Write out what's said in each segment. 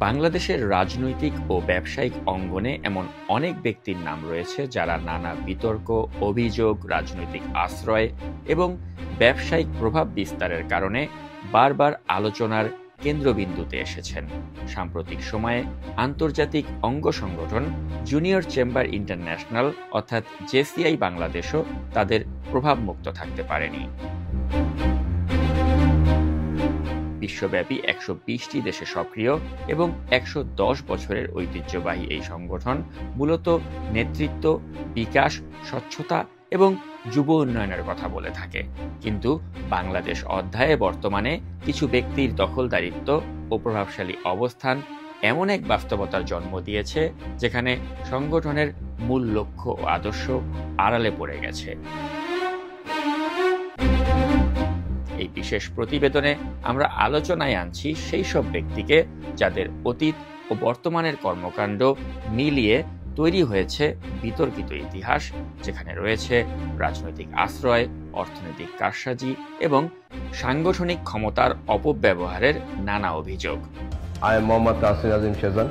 বাংলাদেশের রাজনৈতিক ও ব্যবসায়িক অঙ্গনে এমন অনেক ব্যক্তির নাম রয়েছে যারা নানা বিতর্ক, অভিযোগ, রাজনৈতিক আশ্রয় এবং ব্যবসায়িক প্রভাব বিস্তারের কারণে বারবার আলোচনার কেন্দ্রবিন্দুতে এসেছেন। সাম্প্রতিক সময়ে আন্তর্জাতিক অঙ্গ সংগঠন জুনিয়র চেম্বার ইন্টারন্যাশনাল অর্থাৎ জেসিআই বাংলাদেশও তাদের প্রভাবমুক্ত থাকতে পারেনি। বিশ্বব্যাপী ১২০টি দেশে সক্রিয় এবং ১১০ বছরের ঐতিহ্যবাহী এই সংগঠন মূলত নেতৃত্ব, বিকাশ, স্বচ্ছতা এবং যুব উন্নয়নের কথা বলে থাকে। কিন্তু বাংলাদেশ অধ্যায়ে বর্তমানে কিছু ব্যক্তির দখলদারিত্ব ও প্রভাবশালী অবস্থান এমন এক বাস্তবতার জন্ম দিয়েছে যেখানে সংগঠনের মূল লক্ষ্য ও আদর্শ আড়ালে পড়ে গেছে। এই বিশেষ প্রতিবেদনে আমরা আলোচনায় আনছি সেই সব ব্যক্তিকে যাদের অতীত ও বর্তমানের কর্মকাণ্ড মিলিয়ে তৈরি হয়েছে বিতর্কিত ইতিহাস, যেখানে রয়েছে রাজনৈতিক আশ্রয়, অর্থনৈতিক কারসাজি এবং সাংগঠনিক ক্ষমতার অপব্যবহারের নানা অভিযোগ। I am Mohammad Tahsin Azim Shazan.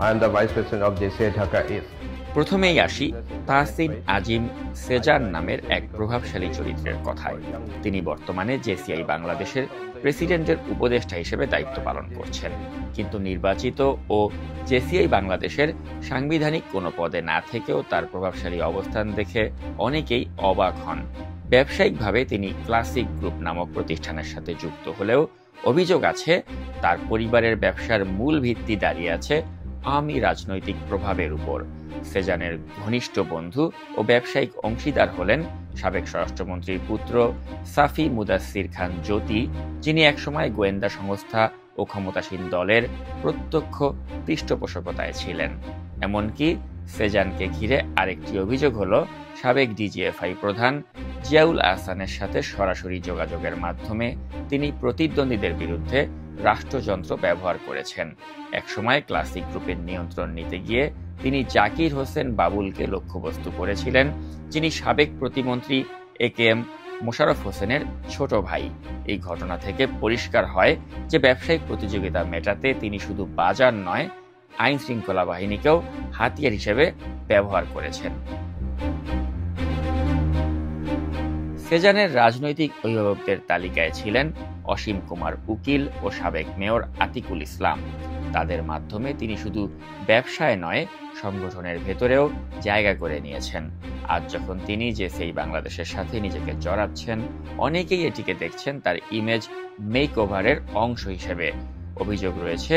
I am the Vice President of JCI Dhaka East. প্রথমেই আসি তাহসিন আজিম সেজান নামের এক প্রভাবশালী চরিত্রের কথায়। তিনি বর্তমানে জেসিআই বাংলাদেশের প্রেসিডেন্টের উপদেষ্টা হিসেবে দায়িত্ব পালন করছেন, কিন্তু নির্বাচিত ও জেসিআই বাংলাদেশের সাংবিধানিক কোনো পদে না থেকেও তার প্রভাবশালী অবস্থান দেখে অনেকেই অবাক হন। ব্যবসায়িকভাবে তিনি ক্লাসিক গ্রুপ নামক প্রতিষ্ঠানের সাথে যুক্ত হলেও অভিযোগ আছে তার পরিবারের ব্যবসার মূল ভিত্তি দাঁড়িয়ে আছে আওয়ামী রাজনৈতিক প্রভাবের উপর। সেজানের ঘনিষ্ঠ বন্ধু ও ব্যবসায়িক অংশীদার হলেন সাবেক স্বরাষ্ট্রমন্ত্রীর পুত্র সাফি মুদাসসির খান জ্যোতি, যিনি একসময় গোয়েন্দা সংস্থা ও ক্ষমতাসীন দলের প্রত্যক্ষ পৃষ্ঠপোষকতায় ছিলেন। এমনকি সেজানকে ঘিরে আরেকটি অভিযোগ হল সাবেক ডিজিএফআই প্রধান জিয়াউল আহসানের সাথে সরাসরি যোগাযোগের মাধ্যমে তিনি প্রতিদ্বন্দ্বীদের বিরুদ্ধে রাষ্ট্রযন্ত্র ব্যবহার করেছেন। একসময় ক্লাসিক গ্রুপের নিয়ন্ত্রণ নিতে গিয়ে তিনি জাকির হোসেন বাবুলকে লক্ষ্যবস্তু করেছিলেন, যিনি সাবেক প্রতিমন্ত্রী একেএম মোশাররফ হোসেনের ছোট ভাই। এই ঘটনা থেকে পরিষ্কার হয় যে ব্যবসায়িক প্রতিযোগিতা মেটাতে তিনি শুধু বাজার নয়, আইন শৃঙ্খলা বাহিনীকেও হাতিয়ার হিসেবে ব্যবহার করেছেন। সেজানের রাজনৈতিক অভিভাবকদের তালিকায় ছিলেন অসীম কুমার উকিল ও সাবেক মেয়র আতিকুল ইসলাম। তাদের মাধ্যমে তিনি শুধু ব্যবসায় নয়, সংগঠনের ভেতরেও জায়গা করে নিয়েছেন। আজ যখন তিনি জেসিআই বাংলাদেশের সাথে নিজেকে জড়াচ্ছেন, অনেকেই এটিকে দেখছেন তার ইমেজ মেকওভারের অংশ হিসেবে। অভিযোগ রয়েছে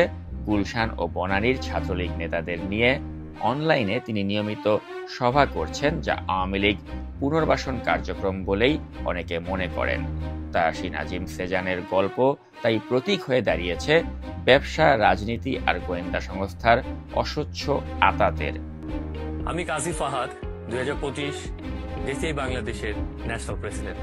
গুলশান ও বনানীর ছাত্রলীগ নেতাদের নিয়ে অনলাইনে তিনি নিয়মিত সভা করছেন, যা আওয়ামী লীগ পুনর্বাসন কার্যক্রম বলেই অনেকে মনে করেন। তাহসিন আজিম সেজানের গল্প তাই প্রতীক হয়ে দাঁড়িয়েছে ব্যবসা, রাজনীতি আর গোয়েন্দা সংস্থার অস্বচ্ছ আঁতাতের। আমি কাজী ফাহাদ, 2025 জেসিআই বাংলাদেশের ন্যাশনাল প্রেসিডেন্ট।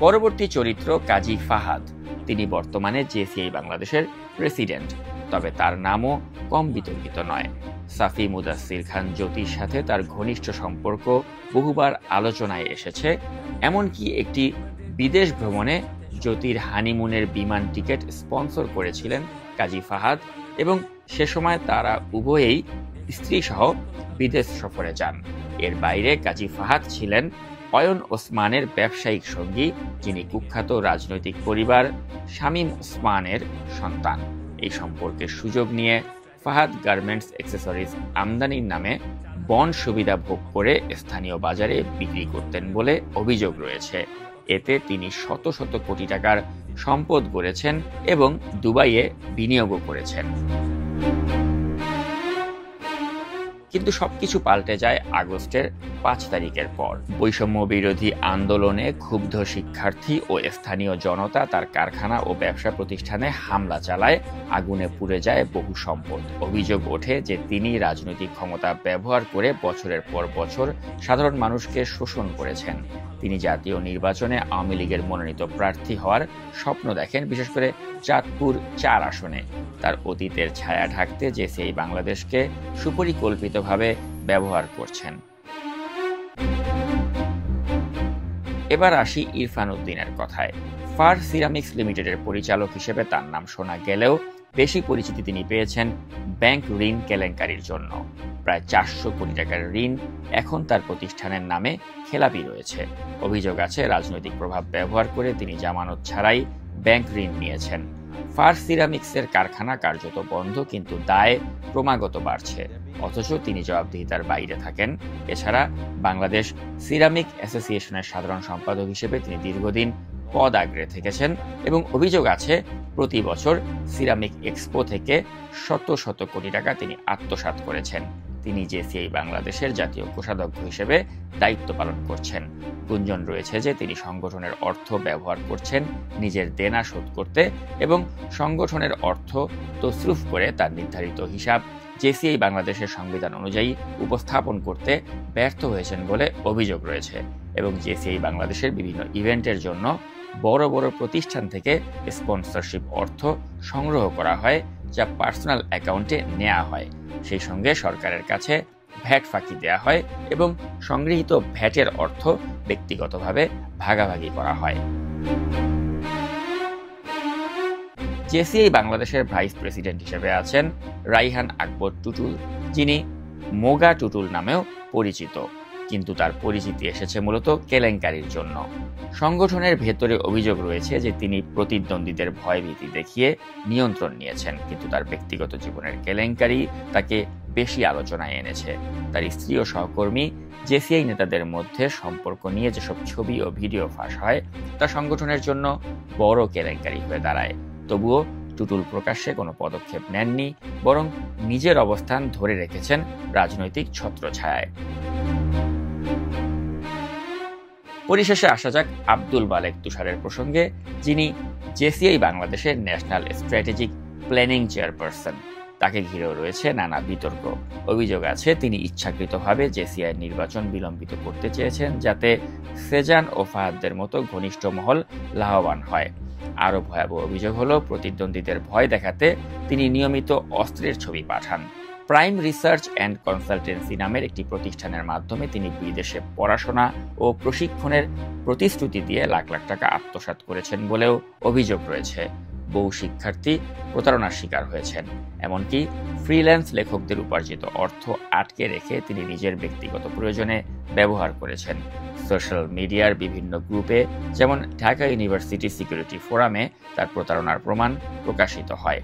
পরবর্তী চরিত্র কাজী ফাহাদ। তিনি বর্তমানে জেসিআই বাংলাদেশের প্রেসিডেন্ট, তবে তার নামও কম বিতর্কিত নয়। সাফি মুদাসসির খান জ্যোতির সাথে তার ঘনিষ্ঠ সম্পর্ক বহুবার আলোচনায় এসেছে। এমনকি একটি বিদেশ ভ্রমণে জ্যোতির হানিমুনের বিমান টিকিট স্পন্সর করেছিলেন কাজী ফাহাদ এবং সে সময় তারা উভয়েই স্ত্রী সহ বিদেশ সফরে যান। এর বাইরে কাজী ফাহাদ ছিলেন অয়ন ওসমানের ব্যবসায়িক সঙ্গী, যিনি কুখ্যাত রাজনৈতিক পরিবার শামীম ওসমানের সন্তান। এই সম্পর্কের সুযোগ নিয়ে ফাহাদ গার্মেন্টস অ্যাক্সেসরিজ আমদানির নামে বন্ড সুবিধা ভোগ করে স্থানীয় বাজারে বিক্রি করতেন বলে অভিযোগ রয়েছে। এতে তিনি শত শত কোটি টাকার সম্পদ গড়েছেন এবং দুবাইয়ে বিনিয়োগও করেছেন। কিন্তু সবকিছু পাল্টে যায় আগস্টের 5 তারিখের পর। বৈষম্য বিরোধী আন্দোলনে ক্ষুব্ধ শিক্ষার্থী ও স্থানীয় জনতা তার কারখানা ও ব্যবসা প্রতিষ্ঠানে হামলা চালায়, আগুনে পুড়ে যায় বহু সম্পদ। অভিযোগ ওঠে যে তিনি রাজনৈতিক ক্ষমতা ব্যবহার করে বছরের পর বছর সাধারণ মানুষকে শোষণ করেছেন। তিনি জাতীয় নির্বাচনে আওয়ামী লীগের মনোনীত প্রার্থী হওয়ার স্বপ্ন দেখেন, বিশেষ করে চাঁদপুর 4 আসনে। তার অতীতের ছায়া ঢাকতে জেসিআই বাংলাদেশকে সুপরিকল্পিতভাবে ব্যবহার করছেন। এবার আসি ইরফান উদ্দিনের কথায়। ফার সিরামিক্স লিমিটেডের পরিচালক হিসেবে তার নাম শোনা গেলেও বেশি পরিচিতি তিনি পেয়েছেন ব্যাংক ঋণ কেলেঙ্কারির জন্য। প্রায় 400 কোটি টাকার ঋণ এখন তার প্রতিষ্ঠানের নামে খেলাপি রয়েছে। অভিযোগ আছে রাজনৈতিক প্রভাব ব্যবহার করে তিনি জামানত ছাড়াই ব্যাংক ঋণ নিয়েছেন। ফার সিরামিক্সের কারখানা কার্যত বন্ধ, কিন্তু দায় ক্রমাগত বাড়ছে, অথচ তিনি জবাবদিহিতার বাইরে থাকেন। এছাড়া বাংলাদেশ সিরামিক অ্যাসোসিয়েশনের সাধারণ সম্পাদক হিসেবে তিনি দীর্ঘদিন পদ আগ্রে থেকেছেন এবং অভিযোগ আছে প্রতি বছর সিরামিক এক্সপো থেকে শত শত কোটি টাকা তিনি আত্মসাৎ করেছেন। তিনি জেসিআই বাংলাদেশের জাতীয় কোষাধ্যক্ষ হিসেবে দায়িত্ব পালন করছেন। গুঞ্জন রয়েছে যে তিনি সংগঠনের অর্থ ব্যবহার করছেন নিজের দেনা শোধ করতে এবং সংগঠনের অর্থ তসরুফ করে তার নির্ধারিত হিসাব জেসিআই বাংলাদেশের সংবিধান অনুযায়ী উপস্থাপন করতে ব্যর্থ হয়েছেন বলে অভিযোগ রয়েছে এবং জেসিআই বাংলাদেশের বিভিন্ন ইভেন্টের জন্য বড় বড় প্রতিষ্ঠান থেকে স্পন্সরশিপ অর্থ সংগ্রহ করা হয়, যা পার্সোনাল অ্যাকাউন্টে নেওয়া হয়। সেই সঙ্গে সরকারের কাছে ভ্যাট ফাঁকি দেওয়া হয় এবং সংগৃহীত ভ্যাটের অর্থ ব্যক্তিগতভাবে ভাগাভাগি করা হয়। জেসিআই বাংলাদেশের ভাইস প্রেসিডেন্ট হিসেবে আছেন রাইহান আকবর টুটুল, যিনি মোগা টুটুল নামেও পরিচিত, কিন্তু তার পরিচিতি এসেছে মূলত কেলেঙ্কারির জন্য। সংগঠনের ভেতরে অভিযোগ রয়েছে যে তিনি প্রতিদ্বন্দ্বীদের ভয়ভীতি দেখিয়ে নিয়ন্ত্রণ নিয়েছেন, কিন্তু তার ব্যক্তিগত জীবনের কেলেঙ্কারি তাকে বেশি আলোচনায় এনেছে। তার স্ত্রী ও সহকর্মী জেসিআই নেতাদের মধ্যে সম্পর্ক নিয়ে যেসব ছবি ও ভিডিও ফাঁস হয় তা সংগঠনের জন্য বড় কেলেঙ্কারি হয়ে দাঁড়ায়। তবুও টুটুল প্রকাশ্যে কোনো পদক্ষেপ নেননি, বরং নিজের অবস্থান ধরে রেখেছেন রাজনৈতিক ছত্রছায়ায়। পরিশেষে আসা যাক আব্দুল মালেক তুষারের প্রসঙ্গে, যিনি জেসিআই বাংলাদেশের ন্যাশনাল স্ট্র্যাটেজিক প্ল্যানিং চেয়ারপারসন। তাকে ঘিরেও রয়েছে নানা বিতর্ক। অভিযোগ আছে তিনি ইচ্ছাকৃতভাবে জেসিআই নির্বাচন বিলম্বিত করতে চেয়েছেন, যাতে সেজান ও ফাহাদদের মতো ঘনিষ্ঠ মহল লাভবান হয়। আরও ভয়াবহ অভিযোগ হলো প্রতিদ্বন্দ্বীদের ভয় দেখাতে তিনি নিয়মিত অস্ত্রের ছবি পাঠান। প্রাইম রিসার্চ অ্যান্ড কনসালটেন্সি নামের একটি প্রতিষ্ঠানের মাধ্যমে তিনি বিদেশে পড়াশোনা ও প্রশিক্ষণের প্রতিশ্রুতি দিয়ে লাখ লাখ টাকা আত্মসাৎ করেছেন বলেও অভিযোগ রয়েছে। বহু শিক্ষার্থী প্রতারণার শিকার হয়েছেন। এমনকি ফ্রিল্যান্স লেখকদের উপার্জিত অর্থ আটকে রেখে তিনি নিজের ব্যক্তিগত প্রয়োজনে ব্যবহার করেছেন। সোশ্যাল মিডিয়ার বিভিন্ন গ্রুপে, যেমন ঢাকা ইউনিভার্সিটি সিকিউরিটি ফোরামে, তার প্রতারণার প্রমাণ প্রকাশিত হয়।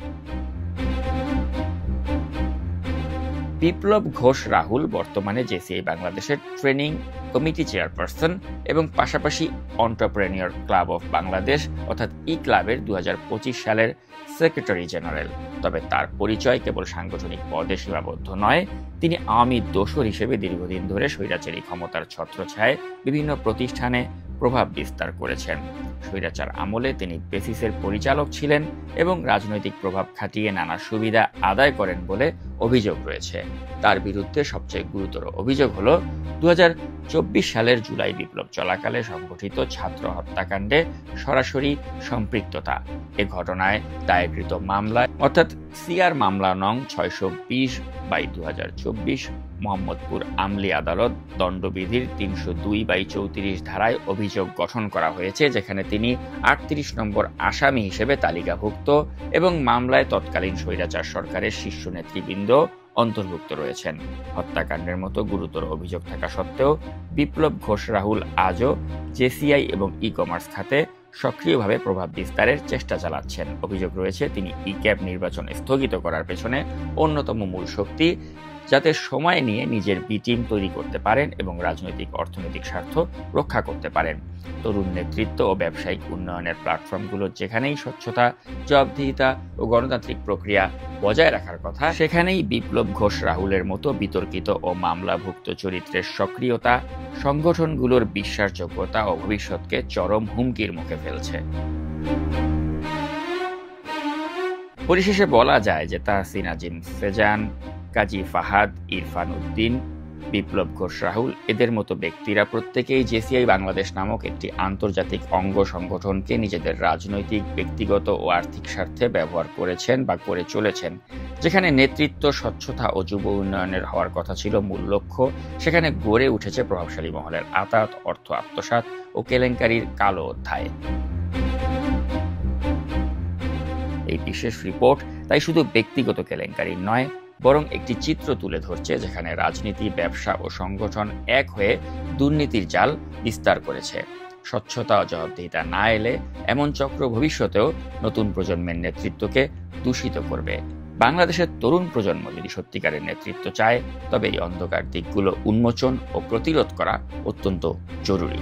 বিপ্লব ঘোষ রাহুল বর্তমানে জেসিআই বাংলাদেশের ট্রেনিং কমিটি চেয়ারপারসন এবং পাশাপাশি এন্টারপ্রেনিয়র ক্লাব অফ বাংলাদেশ অর্থাৎ ই ক্লাবের 2025 সালের সেক্রেটারি জেনারেল। তবে তার পরিচয় কেবল সাংগঠনিক পদে সীমাবদ্ধ নয়, তিনি আওয়ামী দোসর হিসেবে দীর্ঘদিন ধরে স্বৈরাচারী ক্ষমতার ছত্রছায়ায় বিভিন্ন প্রতিষ্ঠানে প্রভাব বিস্তার করেছেন। স্বৈরাচার আমলে তিনি বেসিসের পরিচালক ছিলেন এবং রাজনৈতিক প্রভাব খাটিয়ে নানা সুবিধা আদায় করেন বলে অভিযোগ রয়েছে। তার বিরুদ্ধে সবচেয়ে গুরুতর অভিযোগ হলো 2024 সালের জুলাই বিপ্লব চলাকালে সংগঠিত ছাত্র হত্যাকাণ্ডে সরাসরি সম্পৃক্ততা। এ ঘটনায় দায়েরকৃত মামলায় অর্থাৎ সিআর মামলা নং 620/2024 মোহাম্মদপুর আমলি আদালত দণ্ডবিধির 302/34 ধারায় অভিযোগ গঠন করা হয়েছে, যেখানে তিনি 38 নম্বর আসামি হিসেবে তালিকাভুক্ত এবং মামলায় তৎকালীন স্বৈরাচার সরকারের শীর্ষ নেতৃবৃন্দ অন্তর্ভুক্ত রয়েছেন। হত্যাকাণ্ডের মতো গুরুতর অভিযোগ থাকা সত্ত্বেও বিপ্লব ঘোষ রাহুল আজও জেসিআই এবং ই কমার্স খাতে সক্রিয়ভাবে প্রভাব বিস্তারের চেষ্টা চালাচ্ছেন। অভিযোগ রয়েছে তিনি ই ক্যাব নির্বাচন স্থগিত করার পেছনে অন্যতম মূল শক্তি, যাতে সময় নিয়ে নিজের বি টিম তৈরি করতে পারেন এবং রাজনৈতিক অর্থনৈতিক স্বার্থ রক্ষা করতে পারেন। তরুণ নেতৃত্ব ও ব্যবসায়িক উন্নয়নের প্ল্যাটফর্মগুলো যেখানেই স্বচ্ছতা, জবাবদিহিতা ও গণতান্ত্রিক প্রক্রিয়া বজায় রাখার কথা, সেখানেই বিপ্লব ঘোষ রাহুলের মতো বিতর্কিত ও মামলাভুক্ত চরিত্রের সক্রিয়তা সংগঠনগুলোর বিশ্বাসযোগ্যতা ও ভবিষ্যৎকে চরম হুমকির মুখে ফেলছে। পরিশেষে বলা যায় যে তাহসিন আজিম সেজান, কাজী ফাহাদ, ইরফান উদ্দিন, বিপ্লব ঘোষ রাহুল এদের মতো ব্যক্তিরা প্রত্যেকেই জেসিআই বাংলাদেশ নামক একটি আন্তর্জাতিক অঙ্গ সংগঠনকে নিজেদের রাজনৈতিক, ব্যক্তিগত ও আর্থিক স্বার্থে ব্যবহার করেছেন বা করে চলেছেন। যেখানে নেতৃত্ব, স্বচ্ছতা ও যুব উন্নয়নের হওয়ার কথা ছিল মূল লক্ষ্য, সেখানে গড়ে উঠেছে প্রভাবশালী মহলের আতাত, অর্থ আত্মসাৎ ও কেলেঙ্কারির কালো অধ্যায়। এই বিশেষ রিপোর্ট তাই শুধু ব্যক্তিগত কেলেঙ্কারি নয়, বরং একটি চিত্র তুলে ধরছে যেখানে রাজনীতি, ব্যবসা ও সংগঠন এক হয়ে দুর্নীতির জাল বিস্তার করেছে। স্বচ্ছতা ও জবাবদিহিতা না এলে এমন চক্র ভবিষ্যতেও নতুন প্রজন্মের নেতৃত্বকে দূষিত করবে। বাংলাদেশের তরুণ প্রজন্ম যদি সত্যিকারের নেতৃত্ব চায়, তবে এই অন্ধকার দিকগুলো উন্মোচন ও প্রতিরোধ করা অত্যন্ত জরুরি।